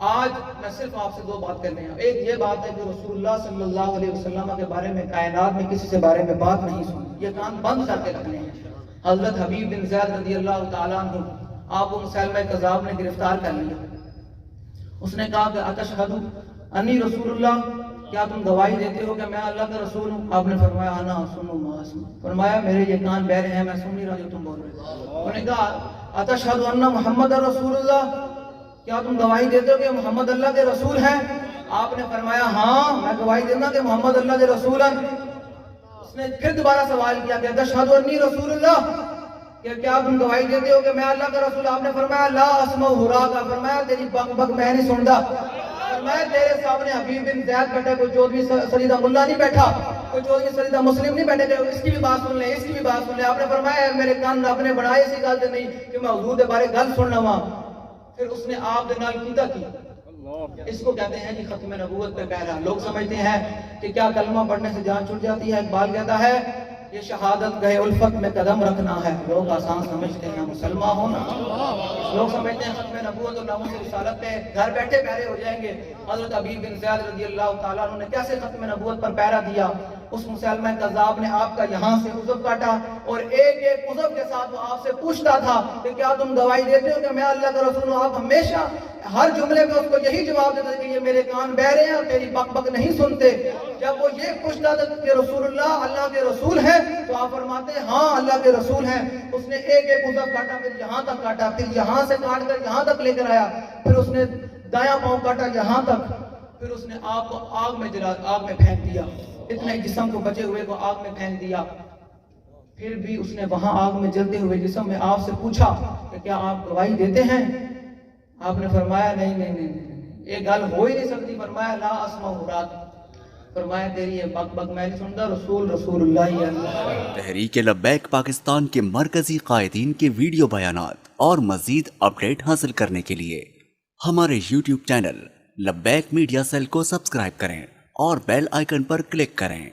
آج میں صرف آپ سے دو بات کرنے ہیں. ایک یہ بات ہے کہ رسول اللہ صلی اللہ علیہ وسلم کے بارے میں کائنات میں کسی سے بارے میں بات نہیں سنی. یہ کان بند کر کے رکھنے ہیں. حضرت حبیب بن زید رضی اللہ تعالیٰ عنہ آپ کو مسیلمہ کذاب نے گرفتار کر لیا. اس نے کہا کہ اتشہدو انی رسول اللہ، کیا تم گواہی دیتے ہو کہ میں اللہ کا رسول ہوں؟ آپ نے فرمایا انا سنو ما اسمع. فرمایا میرے یہ کان بہرے ہیں، میں سن نہیں رہا جو تم بول رہے ہو. انہوں نے کہا اتشہدو ان محمد رسول اللہ، کیا تم گواہی دیتے ہو کہ محمد اللہ کے رسول ہیں؟ آپ نے فرمایا ہاں میں گواہی دیتا کہ محمد اللہ کے رسول ہیں. اس نے پھر دوبارہ سوال کیا کہ اتشہدو انی رسول اللہ، کہ کیا تم گواہی دیتے ہو کہ میں اللہ کا رسول؟ آپ نے فرمایا لا اسمع ہراکا. فرمایا تیری بک بک میں نہیں سنتا. فرمایا تیرے سامنے حبیب بن زید بیٹھا، کوئی 14ویں سریدہ ملا نہیں بیٹھا، کوئی 14ویں سریدہ مسلم نہیں بیٹھے کہ اس کی بھی بات سن لیں، اس کی بھی بات سن لیں. آپ نے فرمایا میرے کان رب نے بنائے اسی گل سے نہیں کہ میں حضور کے بارے گل سن لواں. پھر اس نے آپ دے نال کیتا کی. اس کو کہتے ہیں کہ ختم نبوت پہ پہرا. لوگ سمجھتے ہیں کہ کیا کلمہ پڑھنے سے جان چھوٹ جاتی ہے. اقبال کہتا ہے یہ شہادت گئے الفت میں قدم رکھنا ہے. لوگ آسان سمجھتے ہیں مسلمان ہونا. لوگ سمجھتے ہیں ختم نبوت اور ناموس رسالت پہ گھر بیٹھے پہرے ہو جائیں گے. حضرت حبیب بن زید رضی اللہ تعالیٰ عنہ نے کیسے ختم نبوت پر پہرا دیا. اس مسلمہ کذاب نے آپ کا یہاں سے عضو کاٹا اور ایک ایک عضو کے ساتھ وہ آپ سے پوچھتا تھا کہ کیا تم گواہی دیتے ہو کہ میں اللہ کا رسول ہوں؟ آپ ہمیشہ ہر جملے میں اس کو یہی جواب دیتے تھے کہ یہ میرے کان بہرے ہیں اور تیری بک بک نہیں سنتے. جب وہ یہ پوچھتا تھا کہ رسول اللہ کے رسول ہیں تو آپ فرماتے ہیں ہاں اللہ کے رسول ہیں. اس نے ایک ایک عضو کاٹا، پھر یہاں تک کاٹا، پھر یہاں سے کاٹ کر یہاں تک لے کر آیا، پھر اس نے دایاں پاؤں کاٹا یہاں تک، پھر اس نے آپ کو آگ میں پھینک دیا. اتنے جسم کو بچے ہوئے کو آگ میں پھینک دیا. پھر بھی اس نے وہاں آگ میں جلتے ہوئے جسم میں آپ سے پوچھا کہ کیا آپ گواہی دیتے ہیں؟ آپ نے فرمایا نہیں یہ گل ہو ہی نہیں سکتی. فرمایا لا اسمع ہراک. فرمایا تیری یہ بک بک میں نہیں سنتا، رسول اللہ ہی اللہ. تحریک لبیک پاکستان کے مرکزی قائدین کے ویڈیو بیانات اور مزید اپڈیٹ حاصل کرنے کے لیے ہمارے یوٹیوب چینل لبیک میڈیا سیل کو سبسکرائب کریں اور بیل آئیکن پر کلک کریں.